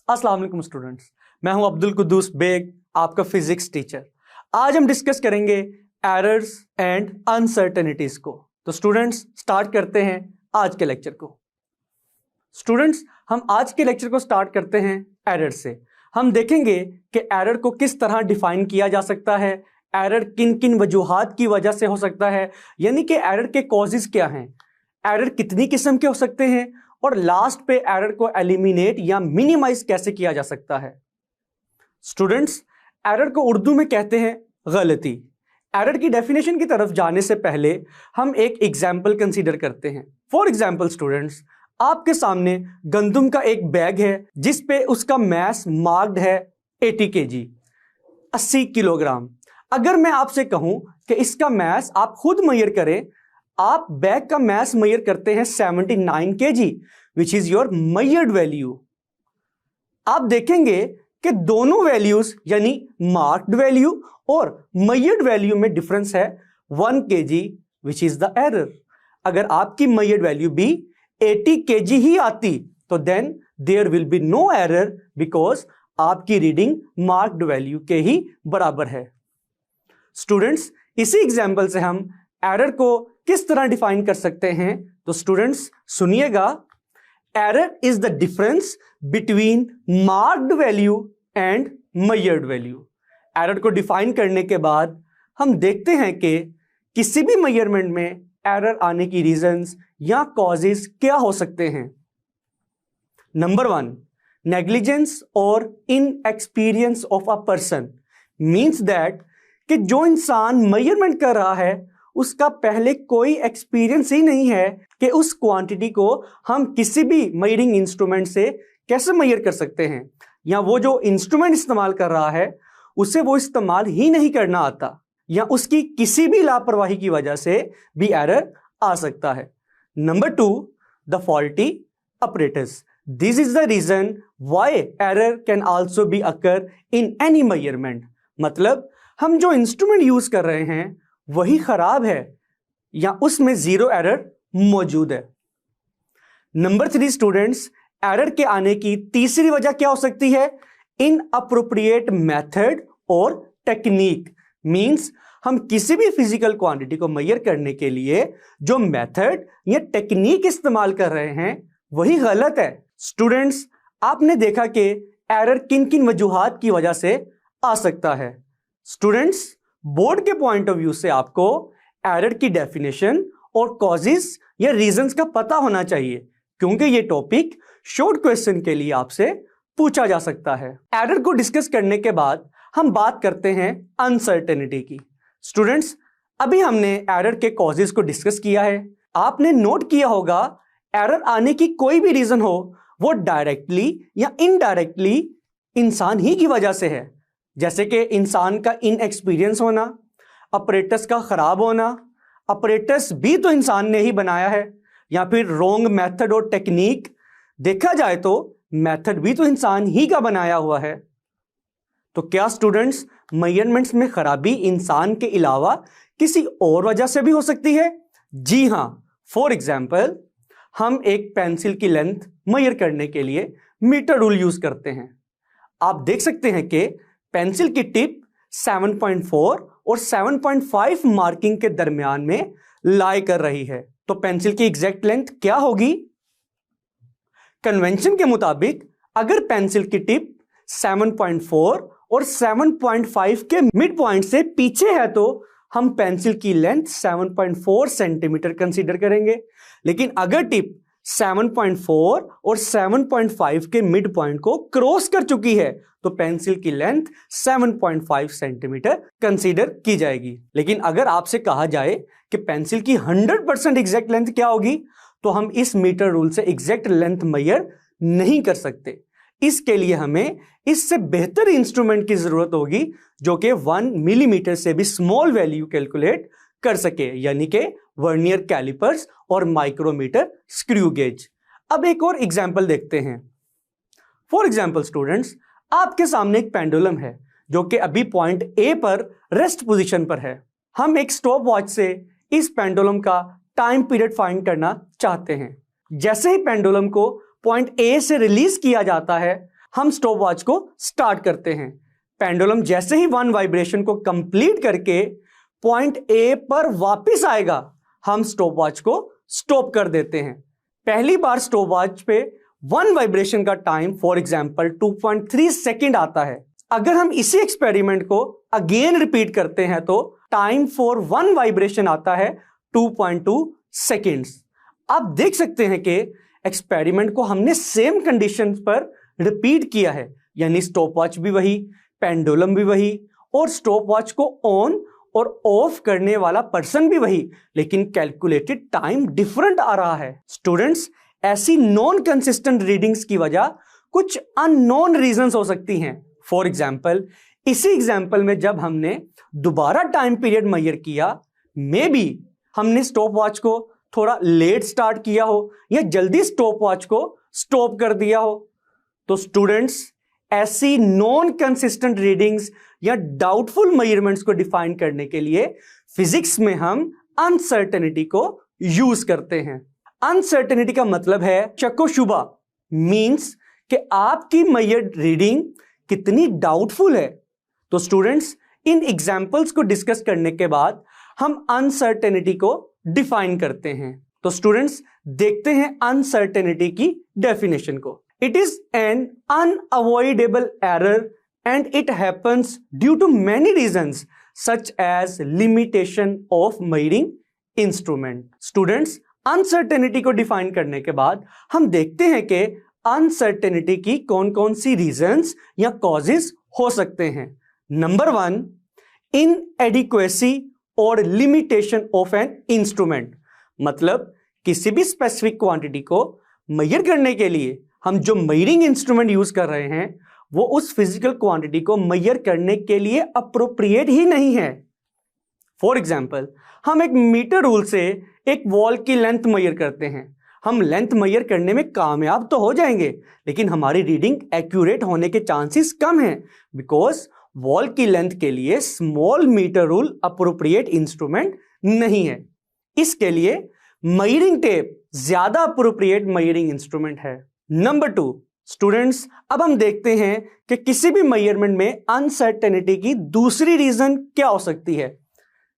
अस्सलाम वालेकुम स्टूडेंट्स, मैं हूं अब्दुल कुद्दूस बेग, आपका फिजिक्स टीचर। आज हम डिस्कस करेंगे एरर्स एंड अनसर्टेनिटीज को। तो स्टूडेंट्स स्टार्ट करते हैं आज के लेक्चर को। स्टूडेंट्स हम आज के लेक्चर को स्टार्ट करते हैं एरर से। हम देखेंगे कि एरर को किस तरह डिफाइन किया जा सकता है, एरर किन किन वजूहात की वजह से हो सकता है, यानी कि एरर के कॉजेज क्या हैं, एरर कितनी किस्म के हो सकते हैं और लास्ट पे एरर को एलिमिनेट या मिनिमाइज कैसे किया जा सकता है। स्टूडेंट्स एरर को उर्दू में कहते हैं गलती। एरर की डेफिनेशन की तरफ जाने से पहले हम एक एग्जाम्पल कंसीडर करते हैं। फॉर एग्जाम्पल स्टूडेंट्स, आपके सामने गंदम का एक बैग है जिस पे उसका मैस मार्क्ड है 80 kg, 80 किलोग्राम। अगर मैं आपसे कहूं कि इसका मैस आप खुद मेजर करें, आप बैग का मैस मेजर करते हैं 79 kg, which is your measured value. आप देखेंगे कि दोनों वैल्यूज यानी मार्क्ड वैल्यू और मेजर्ड वैल्यू में डिफरेंस है 1 kg, which is the error. अगर आपकी मेजर्ड वैल्यू भी 80 kg ही आती तो then there will be no error, because आपकी रीडिंग मार्क्ड वैल्यू के ही बराबर है। स्टूडेंट्स इसी एग्जाम्पल से हम एरर को किस तरह डिफाइन कर सकते हैं, तो स्टूडेंट्स सुनिएगा। Error is the difference between marked value and measured value. Error को डिफाइन करने के बाद हम देखते हैं कि किसी भी मेजरमेंट में एरर आने की रीजंस या कॉजेज क्या हो सकते हैं। नंबर 1, नेग्लिजेंस और inexperience of a person means that कि जो इंसान मेजरमेंट कर रहा है उसका पहले कोई एक्सपीरियंस ही नहीं है कि उस क्वांटिटी को हम किसी भी मेजरिंग इंस्ट्रूमेंट से कैसे मेजर कर सकते हैं, या वो जो इंस्ट्रूमेंट इस्तेमाल कर रहा है उसे वो इस्तेमाल ही नहीं करना आता, या उसकी किसी भी लापरवाही की वजह से भी एरर आ सकता है। Number 2, the faulty operators. This is the reason why error can also be occur in any measurement. मतलब हम जो इंस्ट्रूमेंट यूज कर रहे हैं वही खराब है या उसमें जीरो एरर मौजूद है। नंबर 3 स्टूडेंट्स, एरर के आने की तीसरी वजह क्या हो सकती है? इनअप्रोप्रिएट मेथड और टेक्निक। मींस हम किसी भी फिजिकल क्वांटिटी को मेजर करने के लिए जो मेथड या टेक्निक इस्तेमाल कर रहे हैं वही गलत है। स्टूडेंट्स आपने देखा कि एरर किन किन वजूहात की वजह से आ सकता है। स्टूडेंट्स बोर्ड के पॉइंट ऑफ व्यू से आपको एरर की डेफिनेशन और कॉजेज या रीजंस का पता होना चाहिए, क्योंकि ये टॉपिक शॉर्ट क्वेश्चन के लिए आपसे पूछा जा सकता है। एरर को डिस्कस करने के बाद हम बात करते हैं अनसर्टेनिटी की। स्टूडेंट्स अभी हमने एरर के कॉजेज को डिस्कस किया है। आपने नोट किया होगा एरर आने की कोई भी रीजन हो वो डायरेक्टली या इनडायरेक्टली इंसान ही की वजह से है, जैसे कि इंसान का इनएक्सपीरियंस होना, ऑपरेटर्स का खराब होना, ऑपरेटर्स भी तो इंसान ने ही बनाया है, या फिर रॉन्ग मेथड और टेक्निक। देखा जाए तो मेथड भी तो इंसान ही का बनाया हुआ है। तो क्या स्टूडेंट्स मेजरमेंट्स में खराबी इंसान के अलावा किसी और वजह से भी हो सकती है? जी हां। फॉर एग्जाम्पल हम एक पेंसिल की लेंथ मेजर करने के लिए मीटर रूल यूज करते हैं। आप देख सकते हैं कि पेंसिल की टिप 7.4 और 7.5 मार्किंग के दरमियान में लाई कर रही है, तो पेंसिल की एग्जैक्ट लेंथ क्या होगी? कन्वेंशन के मुताबिक अगर पेंसिल की टिप 7.4 और 7.5 के मिड पॉइंट से पीछे है तो हम पेंसिल की लेंथ 7.4 सेंटीमीटर कंसीडर करेंगे, लेकिन अगर टिप 7.4 और 7.5 के मिड पॉइंट को क्रॉस कर चुकी है तो पेंसिल की लेंथ 7.5 सेंटीमीटर कंसीडर की जाएगी। लेकिन अगर आपसे कहा जाए कि पेंसिल की 100% एग्जैक्ट लेंथ क्या होगी, तो हम इस मीटर रूल से एग्जैक्ट लेंथ मेजर नहीं कर सकते। इसके लिए हमें इससे बेहतर इंस्ट्रूमेंट की जरूरत होगी जो कि 1 मिलीमीटर से भी स्मॉल वैल्यू कैलकुलेट कर सके, यानी कि वर्नियर कैलिपर्स और माइक्रोमीटर स्क्रू गेज। अब एक और एग्जाम्पल देखते हैं। फॉर एग्जाम्पल स्टूडेंट्स आपके सामने एक पेंडुलम है जो कि अभी पॉइंट ए पर रेस्ट पोजीशन पर है। हम एक स्टॉप वॉच से इस पेंडुलम का टाइम पीरियड फाइंड करना चाहते हैं। जैसे ही पेंडुलम को पॉइंट ए से रिलीज किया जाता है हम स्टॉप वॉच को स्टार्ट करते हैं। पेंडुलम जैसे ही 1 वाइब्रेशन को कंप्लीट करके पॉइंट ए पर वापस आएगा, हम स्टॉप वॉच को स्टॉप कर देते हैं। पहली बार स्टॉप वॉच पे 1 वाइब्रेशन का टाइम फॉर एग्जांपल 2.3 सेकंड आता है। अगर हम इसी एक्सपेरिमेंट को अगेन रिपीट करते हैं तो टाइम फॉर 1 वाइब्रेशन आता है 2.2 सेकंड्स। आप देख सकते हैं कि एक्सपेरिमेंट को हमने सेम कंडीशंस पर रिपीट किया है, यानी स्टॉप वॉच भी वही, पेंडुलम भी वही और स्टॉप वॉच को ऑन और ऑफ करने वाला पर्सन भी वही, लेकिन कैलकुलेटेड टाइम डिफरेंट आ रहा है। स्टूडेंट्स, ऐसी नॉन कंसिस्टेंट रीडिंग्स की वजह कुछ अननोन रीजंस हो सकती हैं। फॉर एग्जांपल, इसी एग्जांपल में जब हमने दोबारा टाइम पीरियड मेजर किया, मे बी हमने स्टॉप वॉच को थोड़ा लेट स्टार्ट किया हो या जल्दी स्टॉप वॉच को स्टॉप कर दिया हो। तो स्टूडेंट्स, ऐसी नॉन कंसिस्टेंट रीडिंग्स या डाउटफुल मेजरमेंट्स को डिफाइन करने के लिए फिजिक्स में हम अनसर्टेनिटी को यूज करते हैं। अनसर्टेनिटी का मतलब है शक्को शुबा, मींस कि आपकी मेजर्ड रीडिंग कितनी डाउटफुल है। तो स्टूडेंट्स, इन एग्जांपल्स को डिस्कस करने के बाद हम अनसर्टेनिटी को डिफाइन करते हैं। तो स्टूडेंट्स, देखते हैं अनसर्टेनिटी की डेफिनेशन को। It is an unavoidable error and it happens due to many reasons such as limitation of measuring instrument. Students, uncertainty को डिफाइन करने के बाद हम देखते हैं कि अनसर्टेनिटी की कौन कौन सी रीजंस या कॉजेज हो सकते हैं। नंबर 1, इनएडिक्वेसी और लिमिटेशन ऑफ एन इंस्ट्रूमेंट, मतलब किसी भी स्पेसिफिक क्वांटिटी को मेजर करने के लिए हम जो मेजरिंग इंस्ट्रूमेंट यूज कर रहे हैं वो उस फिजिकल क्वांटिटी को मेजर करने के लिए अप्रोप्रिएट ही नहीं है। फॉर एग्जाम्पल, हम एक मीटर रूल से एक वॉल की लेंथ मेजर करते हैं। हम लेंथ मेजर करने में कामयाब तो हो जाएंगे, लेकिन हमारी रीडिंग एक्यूरेट होने के चांसेस कम हैं, बिकॉज वॉल की लेंथ के लिए small metre rule appropriate instrument नहीं है। इसके लिए मेजरिंग टेप ज्यादा अप्रोप्रिएट मेजरिंग इंस्ट्रूमेंट है। नंबर 2, स्टूडेंट्स, अब हम देखते हैं कि किसी भी मेजरमेंट में अनसर्टेनिटी की दूसरी रीजन क्या हो सकती है।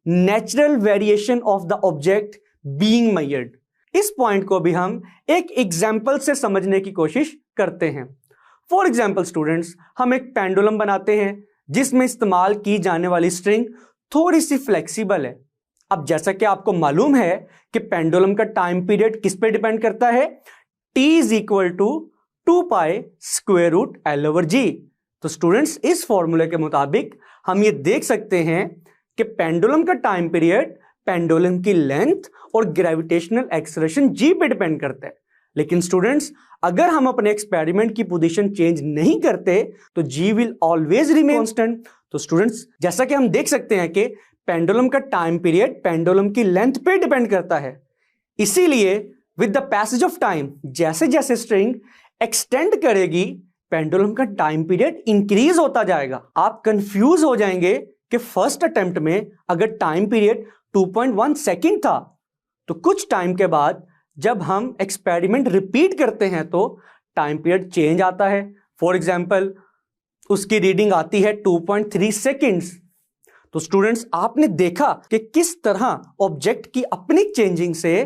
Natural variation of the object being measured. इस पॉइंट को भी हम एक एग्जाम्पल से समझने की कोशिश करते हैं। फॉर एग्जाम्पल स्टूडेंट्स, हम एक पेंडुलम बनाते हैं जिसमें इस्तेमाल की जाने वाली स्ट्रिंग थोड़ी सी फ्लेक्सिबल है। अब जैसा कि आपको मालूम है कि पेंडुलम का टाइम पीरियड किस पे डिपेंड करता है, t is equal to 2 pi square root L over G। तो स्टूडेंट्स, इस फॉर्मूले के मुताबिक हम ये देख सकते हैं कि पेंडुलम का टाइम पीरियड पेंडुलम की लेंथ और ग्रेविटेशनल एक्सेलरेशन G पे डिपेंड करता है। लेकिन स्टूडेंट्स, अगर हम अपने एक्सपेरिमेंट की पोजीशन चेंज नहीं करते तो G will always remain constant. तो स्टूडेंट्स, जैसा कि हम देख सकते हैं कि पेंडुलम का टाइम पीरियड पेंडुलम की लेंथ पे डिपेंड करता है। इसीलिए with the passage of time, जैसे जैसे स्ट्रिंग एक्सटेंड करेगी, पेंडुलम का टाइम पीरियड इंक्रीज होता जाएगा। आप कंफ्यूज हो जाएंगे कि फर्स्ट अटेम्प्ट में अगर टाइम पीरियड 2.1 सेकंड था तो कुछ टाइम के बाद जब हम एक्सपेरिमेंट रिपीट करते हैं तो टाइम पीरियड चेंज आता है। फॉर एग्जांपल, उसकी रीडिंग आती है 2.3 सेकंड्स। तो स्टूडेंट्स, आपने देखा कि किस तरह ऑब्जेक्ट की अपनी चेंजिंग से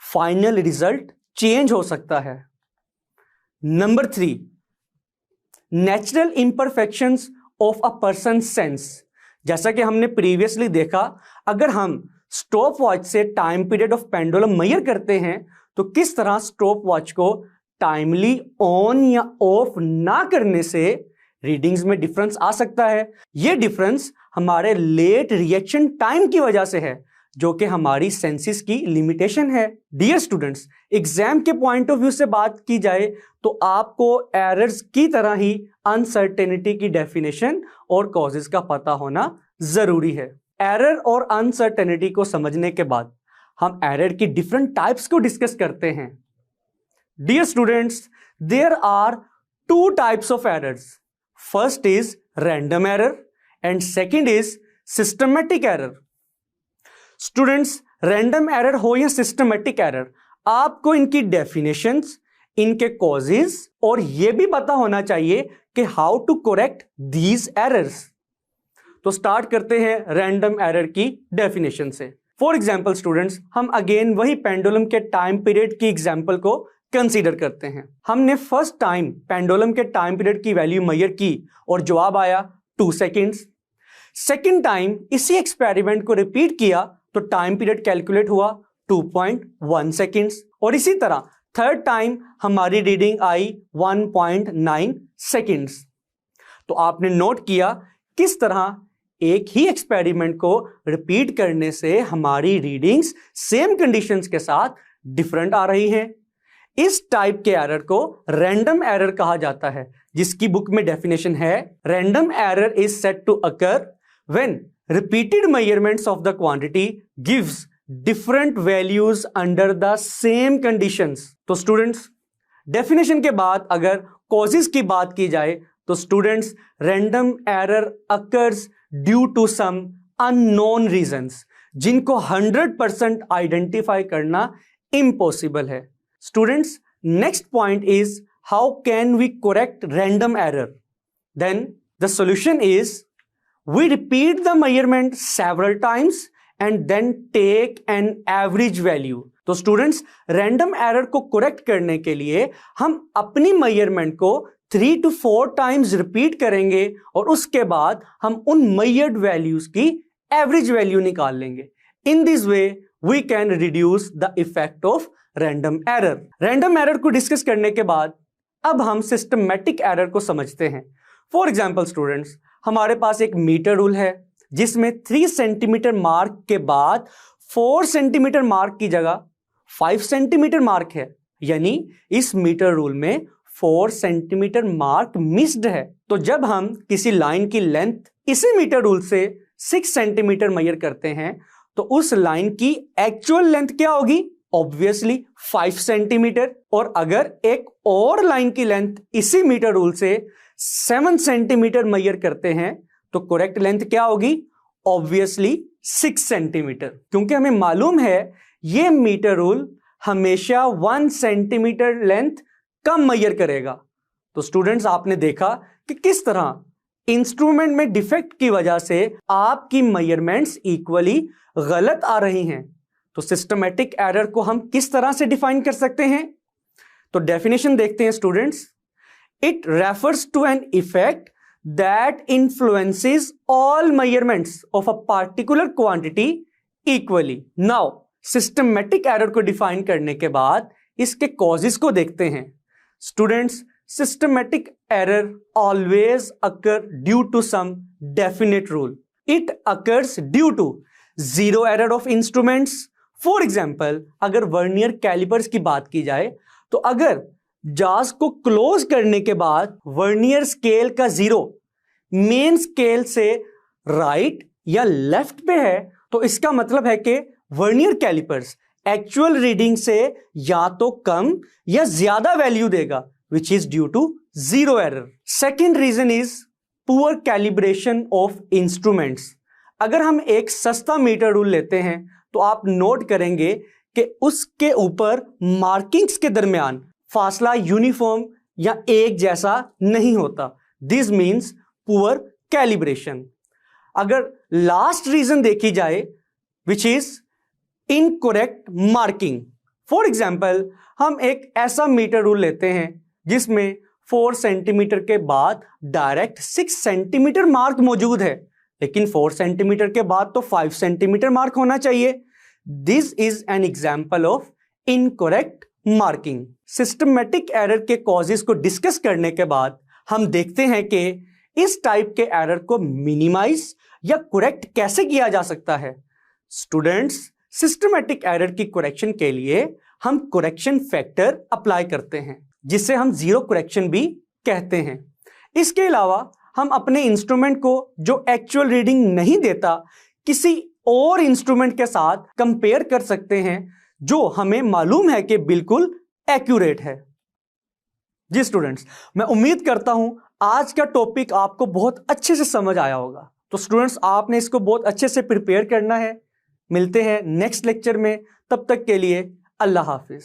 फाइनल रिजल्ट चेंज हो सकता है। Number 3, natural imperfections of a person sense. जैसा कि हमने प्रीवियसली देखा, अगर हम स्टॉप वॉच से time period of pendulum measure करते हैं तो किस तरह स्टॉप वॉच को टाइमली ऑन या ऑफ ना करने से रीडिंग्स में डिफरेंस आ सकता है। यह डिफरेंस हमारे लेट रिएक्शन टाइम की वजह से है, जो कि हमारी सेंसेस की लिमिटेशन है। डियर स्टूडेंट्स, एग्जाम के पॉइंट ऑफ व्यू से बात की जाए तो आपको एरर्स की तरह ही अनसर्टेनिटी की डेफिनेशन और कॉजेज का पता होना जरूरी है। एरर और अनसर्टेनिटी को समझने के बाद हम एरर की डिफरेंट टाइप्स को डिस्कस करते हैं। Dear students, there are 2 types of errors. First is random error and second is systematic error. Students, random error हो या सिस्टमैटिक एरर, आपको इनकी डेफिनेशंस, इनके कॉजेज और यह भी पता होना चाहिए कि how to correct these errors. तो स्टार्ट करते हैं रैंडम एरर की डेफिनेशन से। फॉर एग्जाम्पल स्टूडेंट्स, हम अगेन वही पेंडुलम के टाइम पीरियड की एग्जाम्पल को कंसीडर करते हैं। हमने फर्स्ट टाइम पेंडुलम के टाइम पीरियड की वैल्यू मेजर की और जवाब आया 2 सेकेंड्स। सेकेंड टाइम इसी एक्सपेरिमेंट को रिपीट किया तो टाइम पीरियड कैलकुलेट हुआ 2.1 सेकेंड्स। और इसी तरह थर्ड टाइम हमारी रीडिंग आई 1.9 सेकेंड्स। तो आपने नोट किया किस तरह एक ही एक्सपेरिमेंट को रिपीट करने से हमारी रीडिंग्स सेम कंडीशंस के साथ डिफरेंट आ रही हैं। इस टाइप के एरर को रैंडम एरर कहा जाता है, जिसकी बुक में डेफिनेशन है random error is said to occur when repeated measurements of the quantity gives different values under the same conditions. तो स्टूडेंट्स, डेफिनेशन के बाद अगर कॉजेज की बात की जाए तो students, random error occurs due to some unknown reasons, जिनको 100% आइडेंटिफाई करना इम्पॉसिबल है। Students, next point is how can we correct random error. Then the solution is we repeat the measurement several times and then take an average value. तो students, random error को correct करने के लिए हम अपनी measurement को 3 to 4 times repeat करेंगे और उसके बाद हम उन मेजर्ड वैल्यूज की एवरेज वैल्यू निकाल लेंगे। In this way we can reduce the effect of random error. Random error को डिस्कस करने के बाद अब हम सिस्टमैटिक एरर को समझते हैं। फॉर एग्जाम्पल स्टूडेंट्स, हमारे पास एक मीटर रूल है जिसमें 3 सेंटीमीटर मार्क के बाद 4 सेंटीमीटर मार्क की जगह 5 सेंटीमीटर मार्क है, यानी इस मीटर रूल में 4 सेंटीमीटर मार्क मिस्ड है। तो जब हम किसी लाइन की लेंथ इसी मीटर रूल से 6 सेंटीमीटर मेजर करते हैं तो उस लाइन की एक्चुअल लेंथ क्या होगी? Obviously 5 centimetre. और अगर एक और लाइन की लेंथ इसी मीटर रूल से 7 सेंटीमीटर मेजर करते हैं तो करेक्ट लेंथ क्या होगी? Obviously 6 centimetre. क्योंकि हमें मालूम है यह मीटर रूल हमेशा 1 सेंटीमीटर लेंथ कम मेजर करेगा। तो स्टूडेंट्स, आपने देखा कि किस तरह इंस्ट्रूमेंट में डिफेक्ट की वजह से आपकी मेजरमेंट्स इक्वली गलत आ रही हैं। तो सिस्टमैटिक एरर को हम किस तरह से डिफाइन कर सकते हैं? तो डेफिनेशन देखते हैं students. It refers to an effect that influences all measurements of a particular quantity equally. Now systematic error को डिफाइन करने के बाद इसके कॉजेस को देखते हैं। Students, systematic error always occur due to some definite rule. It occurs due to zero error of instruments. For example, अगर vernier callipers की बात की जाए तो अगर जाज को क्लोज करने के बाद वर्नियर स्केल का जीरो मेन स्केल से राइट या लेफ्ट पे है तो इसका मतलब है कि वर्नियर कैलिपर्स एक्चुअल रीडिंग से या तो कम या ज्यादा वैल्यू देगा, which is due to zero error. Second reason is poor calibration of instruments. अगर हम एक सस्ता मीटर रूल लेते हैं तो आप नोट करेंगे कि उसके ऊपर मार्किंग्स के दरमियान फासला यूनिफॉर्म या एक जैसा नहीं होता। This means poor calibration. अगर लास्ट रीजन देखी जाए which is incorrect marking. For example, हम एक ऐसा मीटर रूल लेते हैं जिसमें 4 सेंटीमीटर के बाद डायरेक्ट 6 सेंटीमीटर मार्क मौजूद है, लेकिन 4 सेंटीमीटर के बाद तो 5 सेंटीमीटर मार्क होना चाहिए। This is an example of incorrect marking. Systematic error के कॉजेस को डिस्कस करने के बाद हम देखते हैं कि इस टाइप के एरर को मिनिमाइज या करेक्ट कैसे किया जा सकता है। स्टूडेंट्स, सिस्टमैटिक एरर की करेक्शन के लिए हम करेक्शन फैक्टर अप्लाई करते हैं, जिसे हम जीरो करेक्शन भी कहते हैं। इसके अलावा हम अपने इंस्ट्रूमेंट को जो एक्चुअल रीडिंग नहीं देता किसी और इंस्ट्रूमेंट के साथ कंपेयर कर सकते हैं जो हमें मालूम है कि बिल्कुल एक्यूरेट है। जी स्टूडेंट्स, मैं उम्मीद करता हूं आज का टॉपिक आपको बहुत अच्छे से समझ आया होगा। तो स्टूडेंट्स, आपने इसको बहुत अच्छे से प्रिपेयर करना है। मिलते हैं नेक्स्ट लेक्चर में, तब तक के लिए अल्लाह हाफिज।